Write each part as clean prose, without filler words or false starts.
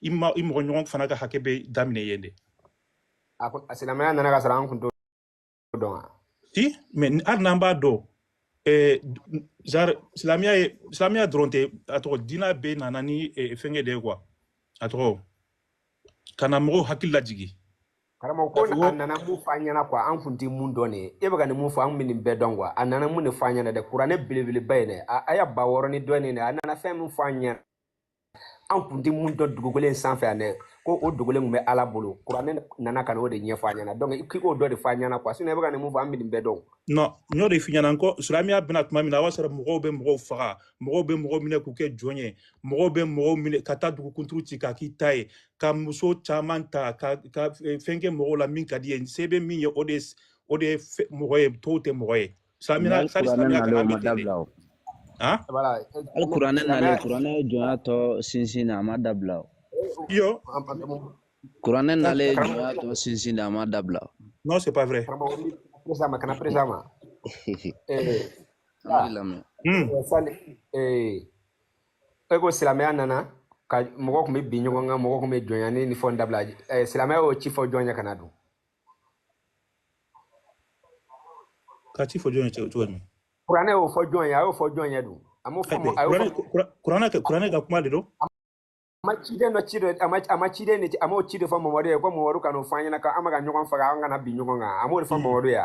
mɔgɔ ɲɔgɔn fana ka hakɛ bɛ daminɛ yen de. A silamɛya nana ka sɔrɔ an kun t'o dɔn wa? Si mais hali n'an b'a dɔn silamɛya dɔrɔn tɛ a tɔgɔ diinɛ bɛɛ nana ni fɛnkɛ de ye quoi a tɔgɔ ka na mɔgɔw hakili lajigi. Karamɔgɔ ko a nana mun fɔ an ɲɛna quoi an kun tɛ mun dɔn de e bɛ ka nin mun fɔ an bɛ nin bɛɛ dɔn quoi a nana mun de fɔ an ɲɛna dɛ kuranɛ belebeleba ye dɛ a y'a ba wɔɔrɔ ni dɔɔnin dɛ a nana fɛn min fɔ an ɲɛna an kun tɛ mun dɔn dugukolo in sanfɛ yan dɛ ko o dugukolo kun bɛ Ala bolo kuranɛ nana ka n'o de ɲɛfɔ an ɲɛna donc k'i k'o dɔ de fɔ an ɲɛna quoi sinon e bɛ ka nin mun fɔ an bɛ nin bɛɛ dɔn. Non n y'o de f'i ɲɛna ko silamɛya bɛna tuma min na a b'a sɔrɔ mɔgɔw bɛ mɔgɔw faga mɔgɔw bɛ mɔgɔw minɛ k'u kɛ jɔn ye mɔgɔw bɛ mɔgɔw minɛ ka taa dugukunturu ci k'a k'i ta ye ka muso caman ta ka fɛn kɛ mɔgɔw la min ka di ye se bɛ min ye o de ye mɔgɔ ye tɔw tɛ mɔgɔ ye. Silamɛya kana bɛ ten de. Al kuranɛ nalen kuranɛ jɔnya tɔ sinsin na a ma dabila o. Yo. Kuranɛ nalen jɔnya tɔ sinsin na a ma dabila o. Non c'est pas vrai. Kana presa ma. E ko silamɛya nana ka mɔgɔ kun bɛ bin ɲɔgɔn kan mɔgɔ kun bɛ jɔnya ni fɛnw dabila silamɛya y'o ci fɔ jɔn ye kana dun. Ka ci fɔ jɔn ye cogo di? Kuranɛ y'o fɔ jɔn ye a y'o fɔ jɔn ye dun. Kuranɛ ka kuma de don. A ma ciden de a m'o ci de fɔ Mamadu ye ko Mamadu kan'o fɔ an ɲɛna k'an bɛ ka ɲɔgɔn faga an kana bin ɲɔgɔn kan a m'o de fɔ Mamadu ye.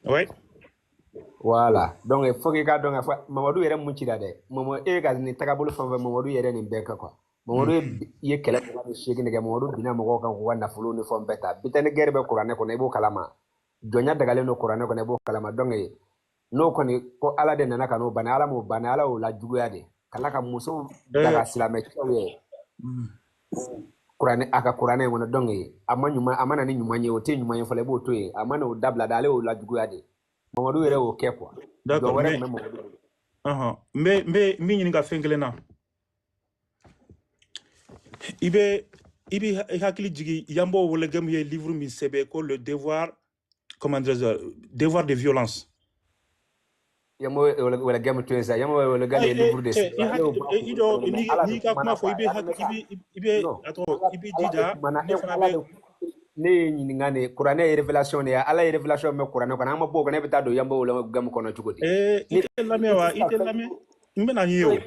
Ouais. Voilà donc il faut que k'a dɔn ka fɔ Mamadu yɛrɛ mun cira dɛ e ka nin tagabolo fɛn fɛn Mamadu yɛrɛ nin bɛɛ kɛ quoi Mamadu ye kɛlɛ 8 kɛ Mamadu binna mɔgɔw kan k'u ka nafolo ni fɛnw bɛɛ ta bitɛni guerre bɛ kuranɛ kɔnɔ i b'o kalama jɔnya dagalen don kuranɛ kɔnɔ i b'o kalama donc n'o kɔni ko Ala de nana ka n'o bana Ala m'o bana Ala y'o lajuguya de kala ka muso daga silamɛcɛw ye kuranɛ a ka kuranɛ in kɔnɔ donc a mana ni ɲuman ye o tɛ ɲuman ye fɔlɔ i b'o to yen a mana o dabila de ale y'o lajuguya de Mamadu yɛrɛ y'o kɛ quoi. D'accord mais n bɛ min ɲini ka fɛn kelen na i bɛ hakili jigi Yambo Welegem ye livre min sɛbɛn ko le devoir comment dire devoir de violence. Yambo Welegem to esa Yambo Welegem ye livre de ni ka kuma fɔ i bɛ jija ne fana bɛ ne ye ɲininka ne kuranɛ ye révélation de ye Ala ye révélation mɛ kuranɛ kɔnɔ an ma bɔ o kɔnɔ ne bɛ taa don Yambo Welegem kɔnɔ cogo di. I tɛ lamɛn wa i tɛ lamɛn n bɛna n ye o.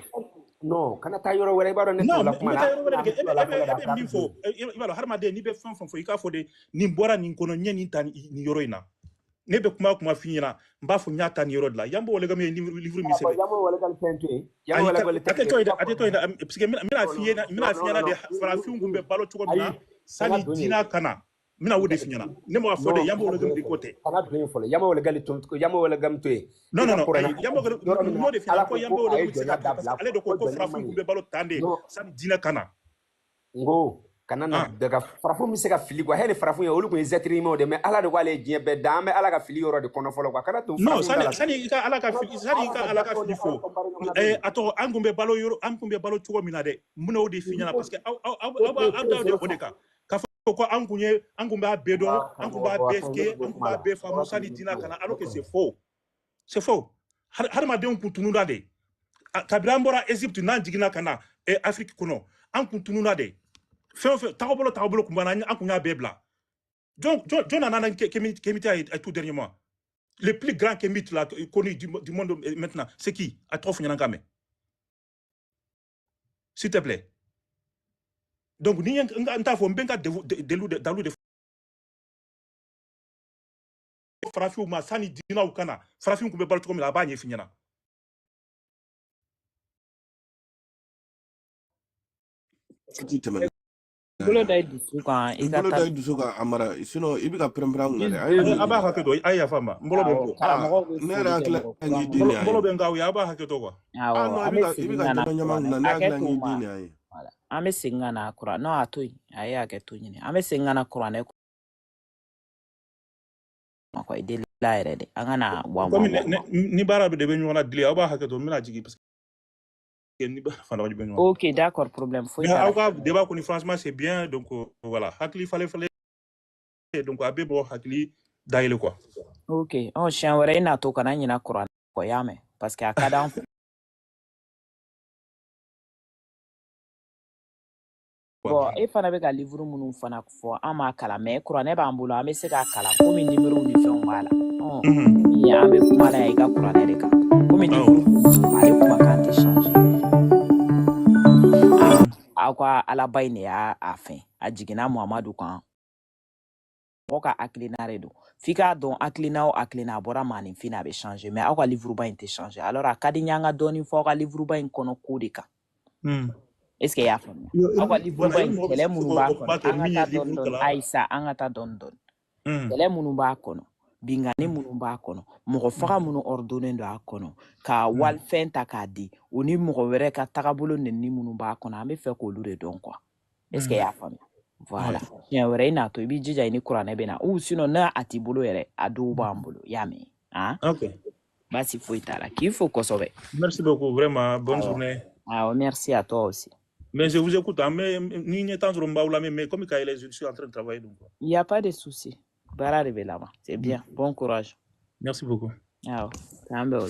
Non kana taa yɔrɔ wɛrɛ i b'a dɔn ne t'o la kuma la. Non e bɛ min fɔ i b'a dɔn hadamaden n'i bɛ fɛn fɛn fɔ i k'a fɔ de nin bɔra nin kɔnɔ n ye nin ta nin yɔrɔ in na ne bɛ kuma f'i ɲɛna n b'a fɔ n y'a ta nin yɔrɔ de la Yambo Welegem ye livre min sɛbɛn. Yambo Welegem fɛn to yen. A tɛ to yen dɛ parce que n bɛna f'i ɲɛna de farafinw kun bɛ balo cogo min na sani diinɛ ka na. Mina wo de f'i ɲɛna ne ma fɔ de Yambo Welegem de ko tɛ. Kana don yen fɔlɔ Yambo Welegem to yen. Non Yambo de f'i ɲɛna ko Yambo Welegem bɛ se ka parce que ale de ko farafinw kun bɛ balo tan de sani diinɛ ka na. Ngo kana na daga farafin bɛ se ka fili quoi hɛrɛ farafin ye olu kun ye zɛtirimaw de mais Ala de ko ale ye diɲɛ bɛɛ da an bɛ Ala ka fili yɔrɔ de kɔnɔ fɔlɔ quoi kana to. Non sani i ka Ala ka fili fo a tɔgɔ an kun bɛ balo cogo min na dɛ mun o de f'i ɲɛna parce que aw da de o de kan. Ko an kun b'a bɛɛ dɔn an kun b'a bɛɛ kɛ an kun b'a bɛɛ faamu sani diinɛ kana alors que c'est faux hadamadenw kun tununa de kabini an bɔra Egypte n'an jiginna ka na Afrique kɔnɔ an kun tununa de fɛn o fɛn tagabolo kun banna an kun y'a bɛɛ bila jɔn nana kémite a tout dernièrement le plus grand kémite là connu du monde maintenant c'est qui a tɔgɔ fɔ ɲɛna ka mɛn s'il te plaît. Donc ni n t'a fɔ n bɛ n ka dalu de farafinw ma sani diinɛw ka na farafinw kun bɛ balo cogo min na a b'a ɲɛf'i ɲɛna. Bolo da i dusu kan Amara sinon i bɛ ka pɛrɛn-pɛrɛn mun na dɛ a b'a hakɛ to a ye yafa n ma n bolo bɛ n kɔ ne yɛrɛ hakili la n y'i di ne ye n bolo bɛ n k'aw ye a b'a hakɛ to quoi. I bɛ ka jama ɲama na ne hakili la n y'i di ne ye. An bɛ segin ka na kuran n'o a to yen a ye hakɛ to ɲini an bɛ segin ka na kuranɛ kɔ i deli la yɛrɛ de an ka na ni baara de bɛ ɲɔgɔn na dile aw b'a hakɛ to n bɛna jigin parce que ni baara fana bɛ ɲɔgɔn na. Ok d'accord problème foyi t'a la. Aw ka débat kɔni franchement c'est bien donc voilà hakili falen donc a bɛ bɔ hakili dayɛlɛ quoi. Ok siɲɛ wɛrɛ i n'a to kana ɲina kuranɛ kɔ i y'a mɛn parce que a ka d'an bon e fana bɛ ka livre minnu fana fɔ an m'a kalan mais kuranɛ b'an bolo an bɛ se k'a kalan komi numéro ni fɛnw b'a la an bɛ kuma n'a ye i ka kuranɛ de kan komi livre ale kumakan tɛ changer aw ka alaba in de y'a fɛn a jiginna Muhamadu kan mɔgɔ ka hakilina de don f'i k'a dɔn hakilina o hakilina a bɔra maaninfin a bɛ changer mais aw ka livre ba in tɛ changer alors a ka di n ye an ka dɔɔnin fɔ aw ka livre ba in kɔnɔ ko de kan est-ce que i y'a faamuya aw ka livre ba in kɛlɛ minnu b'a kɔnɔ an ka taa dɔɔnin dɔɔnin ayisa an ka taa dɔɔnin dɔɔnin kɛlɛ minnu b'a kɔnɔ bingani minnu b'a kɔnɔ mɔgɔ faga minnu ordonné don a kɔnɔ ka walifɛn ta k'a di o ni mɔgɔ wɛrɛ ka tagabolo nɛni minnu b'a kɔnɔ an bɛ fɛ k'olu de dɔn quoi est-ce que i y'a faamuya voilà tiɲɛ wɛrɛ i n'a to i b'i jija i ni kuranɛ bɛ na ou sinon n'a a t'i bolo yɛrɛ a dɔw b'an bolo i y'a mɛn ok baasi foyi t'a la k'i fo kosɛbɛ merci beaucoup vraiment bonne journée merci à toi aussi mais je vous écoute mais ni ɲɛ tan sɔrɔ n b'aw lamɛn mais comme Kaɛlɛ je suis en train de travailler donc il y a pas de souci baara de bɛ laban c'est bien bon courage merci beaucoup k'an bɛ o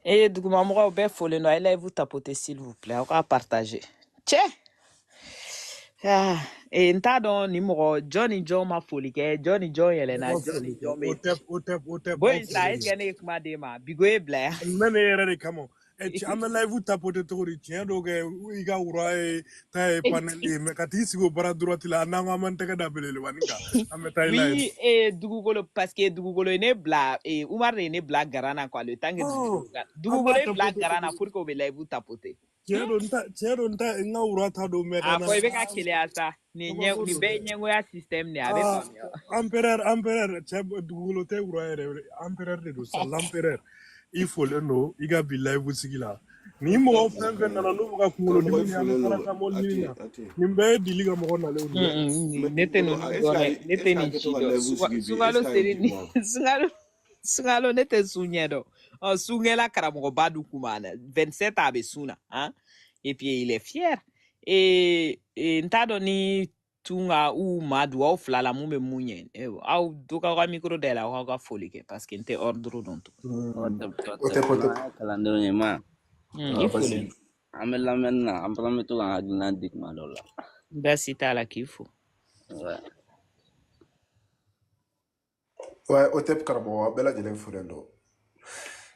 la dugumamɔgɔw bɛɛ folen don allez-vous tapoter s'il vous plaît aw ka partager cɛ n t'a dɔn ni mɔgɔ jɔn ni jɔn ma foli kɛ jɔn ni jɔn yɛlɛnna jɔn ni jɔn bɛ o tɛ boyi sa est-ce que ne ye kuma d'e ma bigo ye bila yan ne yɛrɛ de kama an bɛ live tapoter cogo di tiɲɛ dɔw kɛ i ka wura ye ta ye panel ye mais ka t'i sigi o bara droite la n'an ko an b'an tɛgɛ da belebelebanin kan an bɛ taa i live oui dugukolo parce que dugukolo ye ne bila Umar de ye ne bila garan na quoi le temps que dugukolo ye bila garan na pour que o bɛ live tapoter tiɲɛ don n ta n ka wura ta don mais a fɔ i bɛ ka keleya sa nin bɛɛ ye ɲɛngoya système de a bɛ faamuya empereur cɛ dugukolo tɛ wura yɛrɛ empereur de don sa l'empereur i folen don i ka bi live sigi la ni mɔgɔ fɛn fɛn nana n'u bɛ ka kunkolo dimi ni an bɛ paracetamol ɲini na nin bɛɛ ye dili ka mɔgɔ nalen don ne tɛ ninnu dɔn dɛ ne tɛ nin ci dɔn sunkalo seri ni sunkalo ne tɛ sun ɲɛ dɔn sun kɛla karamɔgɔba du kuma na 27 a bɛ sun na et puis il est fier n t'a dɔn ni tunga ou madu aw fila la mun bɛ mun ɲɛ aw dɔ k'aw ka micro dayɛlɛ aw ka foli kɛ parce que n tɛ ordre dɔn o tɛ kalandenw ye ma i foli an bɛ lamɛnni na an fana bɛ to k'an hakilina di tuma dɔw la baasi t'a la k'i fo o tɛ karamɔgɔ aw bɛɛ lajɛlen folen don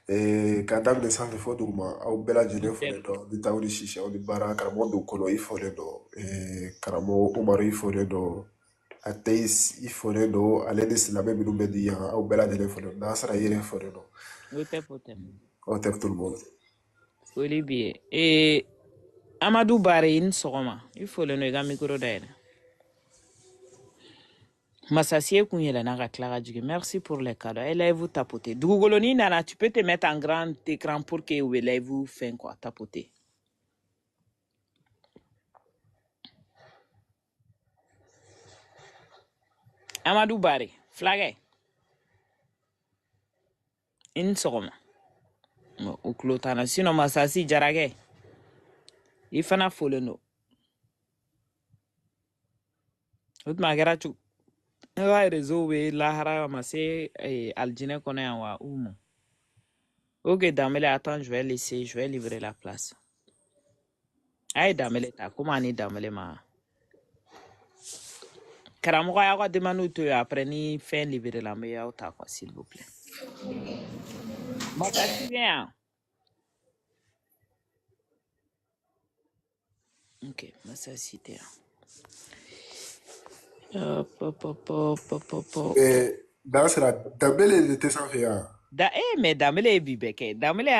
k'a daminɛ sanfɛ fɔ duguma aw bɛɛ lajɛlen folen don ni taw ni sisi aw ni baara karamɔgɔ don kɔnɔ i folen don karamɔgɔ Umaru i folen don Ateis i folen don ale ni silamɛ minnu bɛ di yan aw bɛɛ lajɛlen folen don Nasara yɛrɛ folen don o tɛ tout le monde foli b'i ye Amadu Bare i ni sɔgɔma i folen don i ka micro dayɛlɛ Massassier kun yɛlɛnna ka tila ka jigin merci pour les cadeaux allez-vous tapoter dugukolo ni nana tu peux te mettre en grand écran pour que u bɛ live fɛn quoi tapoter Amadu Bare flagɛ i ni sɔgɔma o tulo t'an na sinon Massassi Jarakɛ i fana folen don o tuma a kɛra cogo ne ka réseau bɛ lahara ma se aljinɛ kɔnɔ yan wa ou non ok Dambele attends je vais livrer la place a ye Dambele ta komi ani Dambele ma karamɔgɔ y'aw ka demande to yen après ni fɛn livrer la n bɛ y'aw ta quoi s'il vous plaît Massassi bɛ yan ok Massassi tɛ yan Nasara Dambele de tɛ sanfɛ yan mais Dambele ye bi bɛɛ kɛ Dambele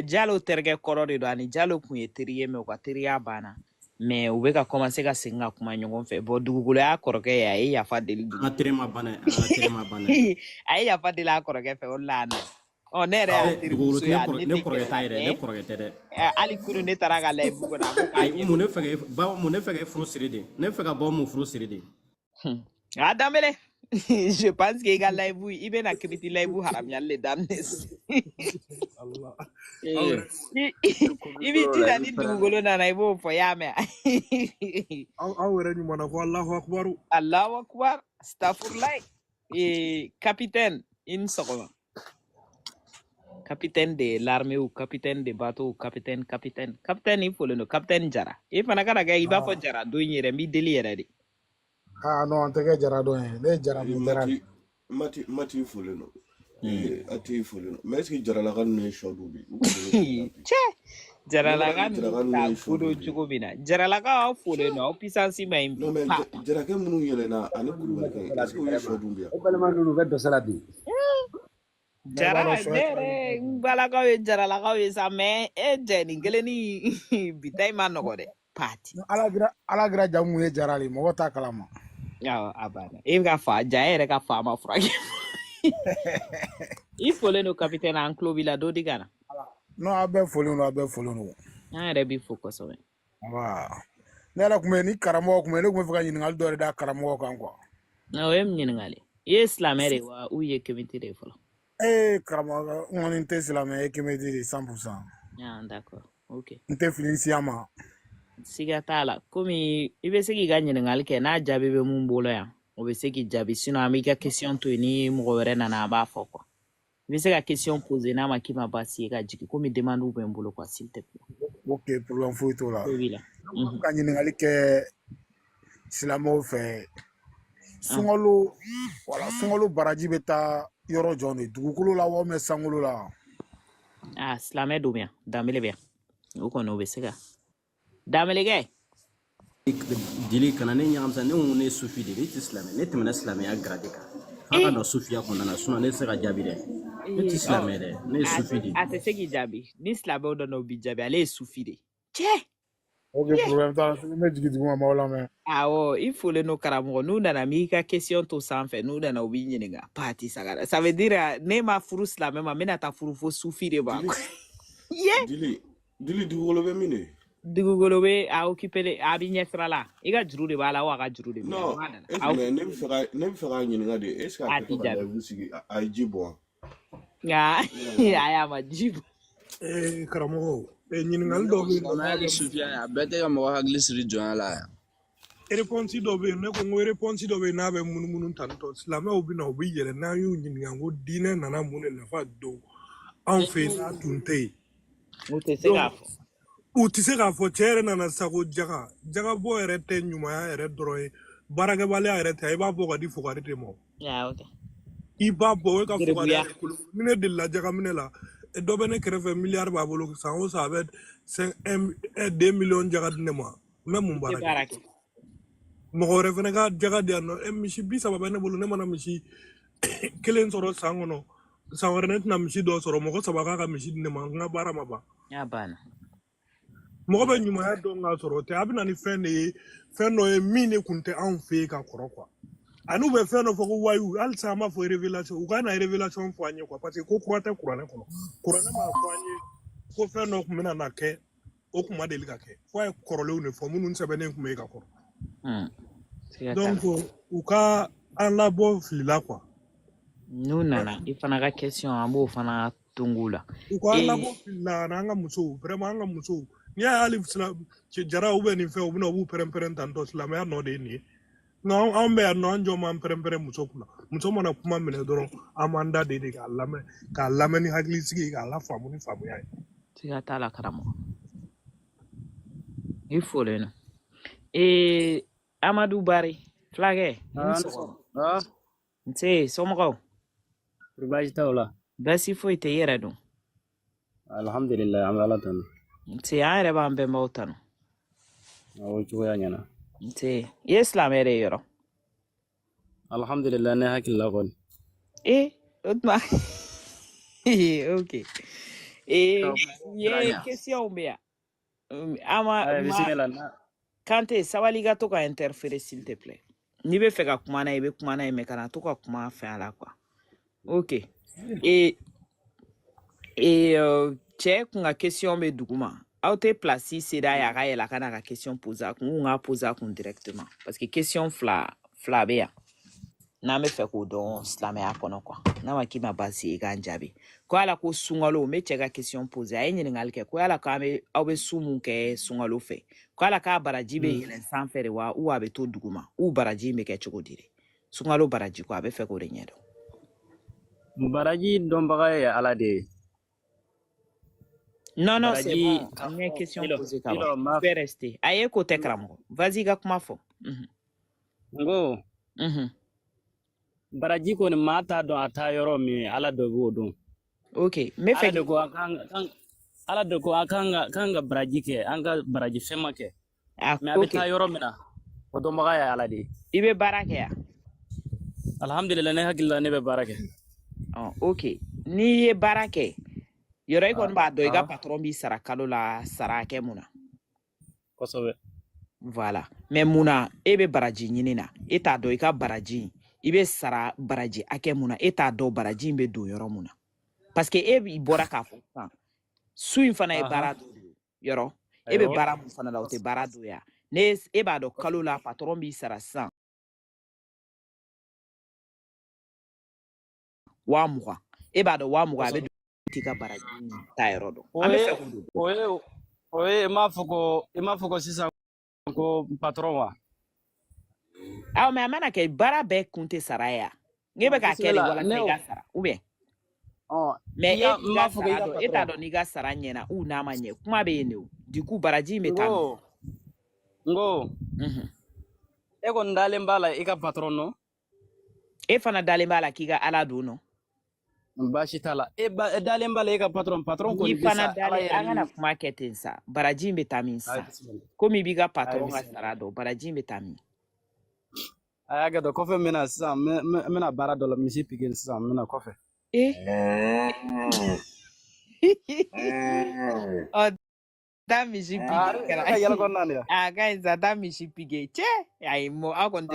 Jalo terikɛ kɔrɔ de don ani Jalo kun ye teri ye mais u ka teriya banna mais u bɛ ka commencer ka segin ka kuma ɲɔgɔn fɛ bon dugukolo y'a kɔrɔkɛ ye a ye yafa deli a ye yafa deli a kɔrɔkɛ fɛ o de la a nana ne yɛrɛ y'a terimuso ye ne kɔrɔkɛ t'a yɛrɛ ne kɔrɔkɛ tɛ dɛ hali kuru ne taara ka live kɔnɔ mun ne fɛ ka furu siri de ne fɛ ka bɔ mun furu siri de Dambele je pense que i ka live i bɛna kiriti live haramuyali le daminɛ i b'i jija ni dugukolo nana i b'o fɔ i y'a mɛn aw yɛrɛ ɲuman ko Allahu akbar astafurlayi capitaine i ni sɔgɔma capitaine de l'armée ou capitaine de bateau ou capitaine il faut le nom capitaine Jara e fana kana kɛ i b'a fɔ Jara don in yɛrɛ n b'i deli yɛrɛ de non an tɛ kɛ jara dɔn ye ne ye jara min tɛra mati fɔlen no a tɛ fɔlen no mais est ce que jaralaka ninnu ye sɔ dun bi cɛ jaralaka ninnu ta kodo cogo min na jaralaka aw folen no aw puissance ma ɲi non mais jarakɛ minnu yɛlɛnna ani kulubalikɛ est ce que o ye sɔ dun bi yan o balima ninnu bɛ dɔ sara bi Jara ne yɛrɛ n balakaw ye jaralakaw ye sa mais e jɛ nin kelen ni bita in ma nɔgɔ dɛ pati ala gira jamu ye jara le mɔgɔ t'a kalama awɔ a banna e ka fa ja e yɛrɛ ka fa ma furakɛ i folen no capitaine an tulo b'i la dɔ di ka na non a bɛɛ folen don a bɛɛ folen don an yɛrɛ b'i fo kosɛbɛ ne yɛrɛ tun bɛ ni karamɔgɔ tun bɛ ne tun bɛ fɛ ka ɲininkali dɔ de da karamɔgɔ kan quoi o ye mun ɲininkali i ye silamɛ de wa u ye kemiti de fɔlɔ karamɔgɔ n kɔni tɛ silamɛ ye kemiti de 100%. D'accord ok n tɛ fili siya ma siga t'a la komi i bɛ se k'i ka ɲininkali kɛ n'a jaabi bɛ mun bolo yan o bɛ se k'i jaabi sinon an b'i ka question to yen ni mɔgɔ wɛrɛ nana a b'a fɔ quoi i bɛ se ka question poser n'a ma k'i ma baasi ye ka jigin komi demande bɛ n bolo quoi s'il te plaît ok problème foyi t'o la b'i la ka ɲininkali kɛ silamɛw fɛ sunkalo sunkalo baraji bɛ taa yɔrɔ jɔn de dugukolo la wa sankolo la silamɛ don yan danbele bɛ yan o kɔni o bɛ se ka danbelegɛ dili kana ne ɲagamisa ne ko ne ye sufi de ye ne tɛ silamɛ ne tɛmɛna silamɛya grade kan f'a ka dɔn sufiya kɔnɔna na sinon ne tɛ se ka jaabi dɛ ne tɛ silamɛ dɛ ne ye sufi de ye a tɛ se k'i jaabi ni silamɛw dɔn o b'i jaabi ale ye sufi de cɛ ok problème t'a la n bɛ jigin duguma m'aw lamɛn awɔ i folen no karamɔgɔ n'u nana m'i ka question to sanfɛ n'u nana u b'i ɲininka pati sagara ça veut dire ne ma furu silamɛ ma n bɛna taa furu fo sufi de ma dili dugukolo bɛ min de dugukolo bɛ a occupé a b'i ɲɛsira la i ka juru de b'a la wa a ka juru de b'a la non ne bɛ fɛ ka ɲininka de est ce que a tɛ fɛ ka dalu sigi a ye ji bɔ a y'a ma ji bɔ karamɔgɔ ɲininkali dɔ bɛ yen n'a ye sufiya ye a bɛɛ tɛ ka mɔgɔ hakili siri jɔnya la yan réponse dɔ bɛ yen ne ko n ko réponse dɔ bɛ yen n'a bɛ munumunu tantɔ silamɛw bɛ na u bɛ yɛlɛ n'an y'u ɲininka ko diinɛ nana mun de nafa don anw fɛ yen n'a tun tɛ yen u tɛ se k'a fɔ u tɛ se k'a fɔ cɛ yɛrɛ nana sago jagabɔ yɛrɛ tɛ ɲumanya yɛrɛ dɔrɔn ye baarakɛbaliya yɛrɛ tɛ i b'a bɔ ka di fugari de ma i b'a bɔ o ka fugari ni ne delila jagaminɛ la dɔ bɛ ne kɛrɛfɛ miliyari b'a bolo san o san a bɛ 2 millions jaga di ne ma n bɛ mun baara kɛ mɔgɔ wɛrɛ fana ka jaga di yan nɔ misi 30 bɛ ne bolo ne mana misi kelen sɔrɔ san kɔnɔ san wɛrɛ ne tɛna misi dɔ sɔrɔ mɔgɔ 3 k'a ka misi di ne ma n ka baara ma ban mɔgɔ bɛ ɲumanya dɔn k'a sɔrɔ o tɛ a bɛ na ni fɛn de ye fɛn dɔ ye min de tun tɛ anw fɛ yen ka kɔrɔ quoi ani u bɛ fɛn dɔ fɔ ko wayu halisa an b'a fɔ révélation u ka na révélation fɔ an ye quoi parce que ko kura tɛ kuranɛ kɔnɔ kuranɛ m'a fɔ an ye ko fɛn dɔ tun bɛna na kɛ o tun ma deli ka kɛ fo a ye kɔrɔlenw de fɔ minnu sɛbɛnnen tun bɛ yen ka kɔrɔ donc u ka an labɔ filila quoi n'u nana i fana ka question an b'o fana tungu la u ka an labɔ filila an ka musow vraiment an ka musow n'i y'a ye hali jara u bɛ nin fɛn u bɛna u b'u pɛrɛn-pɛrɛn tantɔ silamɛya nɔ de ye nin ye non an bɛ yan nɔ an jɔ m'an pɛrɛn-pɛrɛn muso kunna muso mana kuma minɛ dɔrɔn an b'an da de k'a lamɛn ni hakili sigi ye k'a lafaamu ni faamuya ye siga t'a la karamɔgɔ i folen no Amadou Bari fulakɛ nse somɔgɔw baasi t'aw la baasi foyi tɛ i yɛrɛ dun alhamdulilayi an bɛ ala tanu nse an yɛrɛ b'an bɛnbaw tanu o cogoya ɲɛna nse i ye silamɛ de yɔrɔ alhamdulilayi ne hakili la kɔni o tuma ok ye question bɛ yan Kante sabali ka to ka interférer s'il te plaît n'i bɛ fɛ ka kuma n'a ye i bɛ kuma n'a ye mais kana to ka kuma fɛn la quoi ok cɛ kun ka question bɛ duguma aw tɛ place sera ye a ka yɛlɛ a ka n'a ka question poser a kun n k'a poser a kun directement parce que question fila bɛ yan n'an bɛ fɛ k'o dɔn silamɛya kɔnɔ quoi n'a ma k'i ma baasi ye i k'an jaabi ko ala ko sunkalo n bɛ cɛ ka question poser a ye ɲininkali kɛ ko ala ko aw bɛ su mun kɛ sunkalo fɛ ko ala k'a baraji bɛ yɛlɛn sanfɛ de wa ou a bɛ to duguma ou baraji bɛ kɛ cogo di de sunkalo baraji ko a bɛ fɛ k'o de ɲɛdɔn baraji dɔnbaga ye ala de ye Non, non, c'est baraji bon. ka Une fɔ question ilo posée, ilo Kaba. ma Tu peux rester. Aïe, côté Kramgo. Vas-y, Gakmafo. ngo baraji ko ni mata dɔn a taa yɔrɔ min ala dɔ b'o dɔn Ok. Mais ala fait de ko a ala de ko a kan ka baraji kɛ an ka baraji fɛnma kɛ ah, mais a bɛ ok. taa yɔrɔ min na o dɔnbaga ye ala de ye Ibe barake ya. alhamdulillah ne hakili la ne bɛ baara kɛ Oh, ok. Ni ye barake. Yoro i kon ba do i ka ah patron bi sara kalo la sara ke muna. kosɛbɛ Voilà. Mais muna e be baraji ɲini na. E t'a dɔn i ka baraji. I be sara baraji ake muna. E t'a dɔn baraji in be don yɔrɔ muna. Parce que e bi bɔra k'a fɔ sisan. Su in fana ye baara dɔ de ye. Yɔrɔ. E be ayiwa baara mun fana la o tɛ baara dɔ ya. Ne e b'a dɔn kalo la patron b'i sara sisan 20,000. E b'a dɔn 20,000 a be kosɛbɛ don i ka baraji ta yɔrɔ dɔn. o An be ye fɛ k'o de dɔn. o ye i m'a fɔ ko sisan ko patron wa Aw mais a mana kɛ baara bɛɛ kun tɛ sara ye ya. N'e bɛ k'a kɛ de bisimila walasa ne i ka sara ou bien i mais e ka t'i n ka b'a fɔ ko i sara ka dɔn e t'a patron dɔn n'i ka sara ɲɛna ou n'a ma ɲɛ kuma bɛ yen de o du coup baraji in bɛ taa min ngo e kɔni dalen b'a la i ka patron nɔ e fana dalen b'a la k'i ka ala don nɔ baasi t'a la e dalen b'a la i ka patron n'i kɔni bɛ fana sa ala dalen an yɛrɛ kana ni kuma kɛ ten sa baraji in bɛ taa min ayi sisan bisimila komi i b'i ka ayi patron ka bisimila sara dɔn baraji in bɛ taa min a y'a kɛ dɔ kɔfɛ n bɛna sisan n bɛna baara dɔ la misi pikiri sisan n bɛna kɔfɛ ɔ taa misi pige ne kɛra ka yɛlɛ kɔnɔna de a ka ɲi sa taa misi pige cɛ ayi mɔ aw kɔni tɛ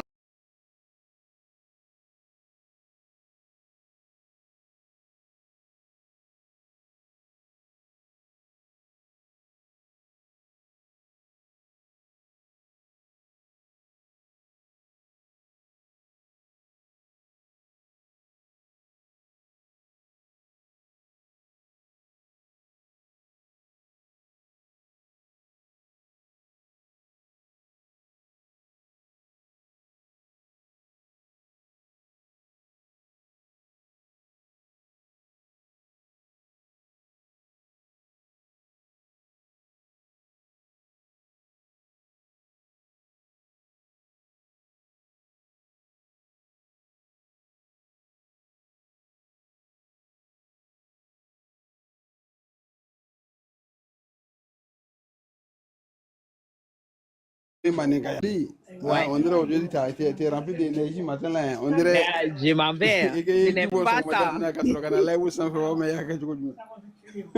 Ouais. On dirait aujourd'hui que tu es rempli d'énergie matin là. On dirait. je m'en vais hein. Je n'aime pas ça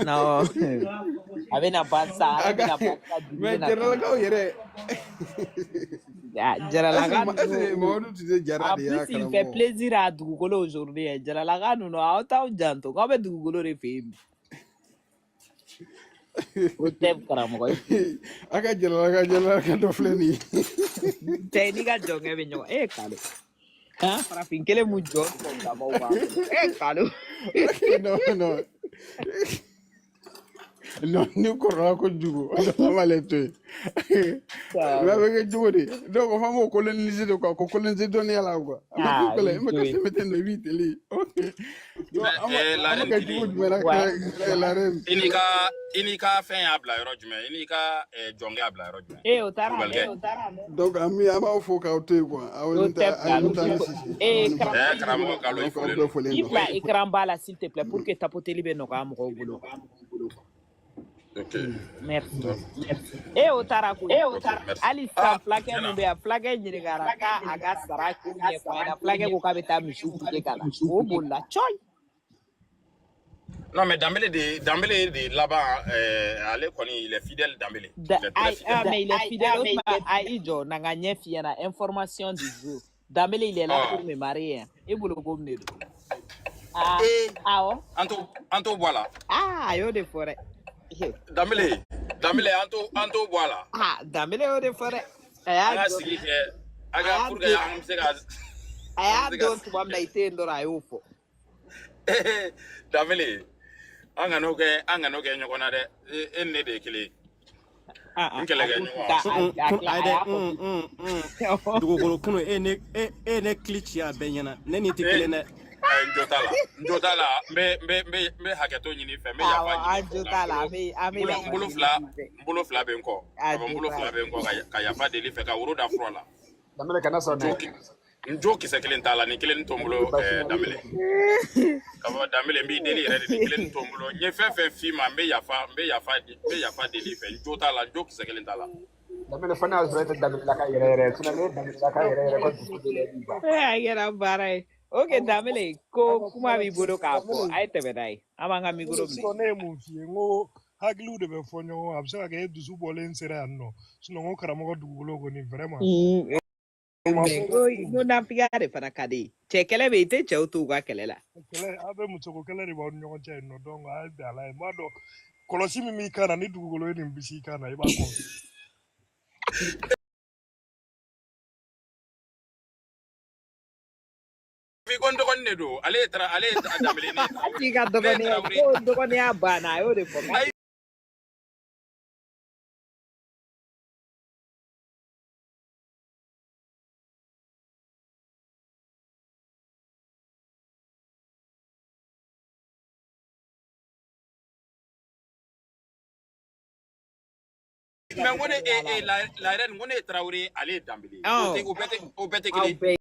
non a bɛ na ban sa a bɛ na ban sa dugu bɛ na jaralaka en plus il fait plaisir à dugukolo aujourd'hui jaralaka ninnu aw t'aw janto k'aw bɛ dugukolo de fɛ yen o tɛ karamɔgɔ ye a ka jaralaka dɔ filɛ nin ye cɛ n'i ka jɔnkɛ bɛ ɲɔgɔn kalo farafin kelen mun jɔ gabaw b'a bolo kalo non non ni kɔrɔla kojugu a b'ale to yen nka a bɛ kɛ cogo di dɔw ko f'an b'o coloniser de quoi ko coloniser dɔnniya la quoi a ma k'i kɔlɛ i ma kɛ fɛn ten de i b'i teli ok an bɛ kɛ cogo jumɛn na la reine i n'i ka fɛn y'a bila yɔrɔ jumɛn i n'i ka jɔnkɛ y'a bila yɔrɔ jumɛn o taara mɛn donc an b'aw fo k'aw to yen quoi aw ni ta Sise karamɔgɔ kalo i fɔlen i bila écran b'a la s'il te plaît pour que tapoteli bɛ nɔgɔya mɔgɔw bolo merci o taara ko hali sisan fulakɛ min bɛ yan fulakɛ ɲininkara k'a ka sara ko ɲɛfɔ a ɲɛna fulakɛ ko k'a bɛ taa misiw pike ka na o bolila coyi non mais Dembélé de laban ale kɔni il est fidèle Dembélé mais il est fidèle i jɔ na n ka ɲɛ f'i ɲɛna information du jour Dembélé il est là pour me marier i bolo ko min de don awɔ an t'o bɔ a la a y'o de fɔ dɛ Dembélé an t'o bɔ a la Dembélé y'o de fɔ dɛ an ka sigi kɛ a ka pour que an bɛ se ka a y'a dɔn tuma min na i tɛ yen dɔrɔn a y'o fɔ Dembélé an ka n'o kɛ ɲɔgɔn na dɛ e ni ne de ye kelen ye n kɛlɛkɛ ɲɔgɔn dugukolo kunu e ne kili ci a bɛɛ ɲɛna ne ni tɛ kelen dɛ njota la mbe haketo ɲini fɛ mbe yafa ɲini bolo fila bɛ n kɔ bolo fila bɛ n kɔ ka yafa deli fɛ ka woro da fura la Damele kana sɔn dɛ. njo kisɛ kelen t'a la ni kelen to n bolo Danbele ka fɔ Danbele n b'i deli yɛrɛ de ni kelen to n bolo n ye fɛn fɛn f'i ma n bɛ yafa deli fɛ njo t'a la njo kisɛ kelen t'a la Damele fana y'a sɔrɔ e tɛ Damele la ka yɛrɛ yɛrɛ sinon ne ye Damele la ka yɛrɛ yɛrɛ ko dugu de la i b'i ban. A kɛra baara ye. Ok, Danbele, ko kuma b'i bolo k'a fɔ, a ye tɛmɛ n'a ye. An b'an ka micro minɛ. Ne ye mun f'i ye n ko hakiliw de bɛ fɔ ɲɔgɔn a bɛ se ka kɛ e dusu bɔlen sera yan nɔ sinon n ko karamɔgɔ dugukolo kɔni vraiment. N ko nafigiya de fana ka di. Cɛ kɛlɛ bɛ yen, i tɛ cɛw to u ka kɛlɛ la. Kɛlɛ a bɛ musoko kɛlɛ de b'aw ni ɲɔgɔn cɛ yen nɔ donc a ye bɛn a la yen n b'a dɔn kɔlɔsi min b'i kan na ni dugukolo ye nin bisi i kan na i b'a kɔn. ko n dɔgɔnin de don ale ye Danbele ne K'i ka dɔgɔninya ko dɔgɔninya banna a y'o de fɔ. mais n ko ne la yɛrɛ n ko ne ye Tarawele ale ye Danbele o bɛɛ tɛ kelen ye.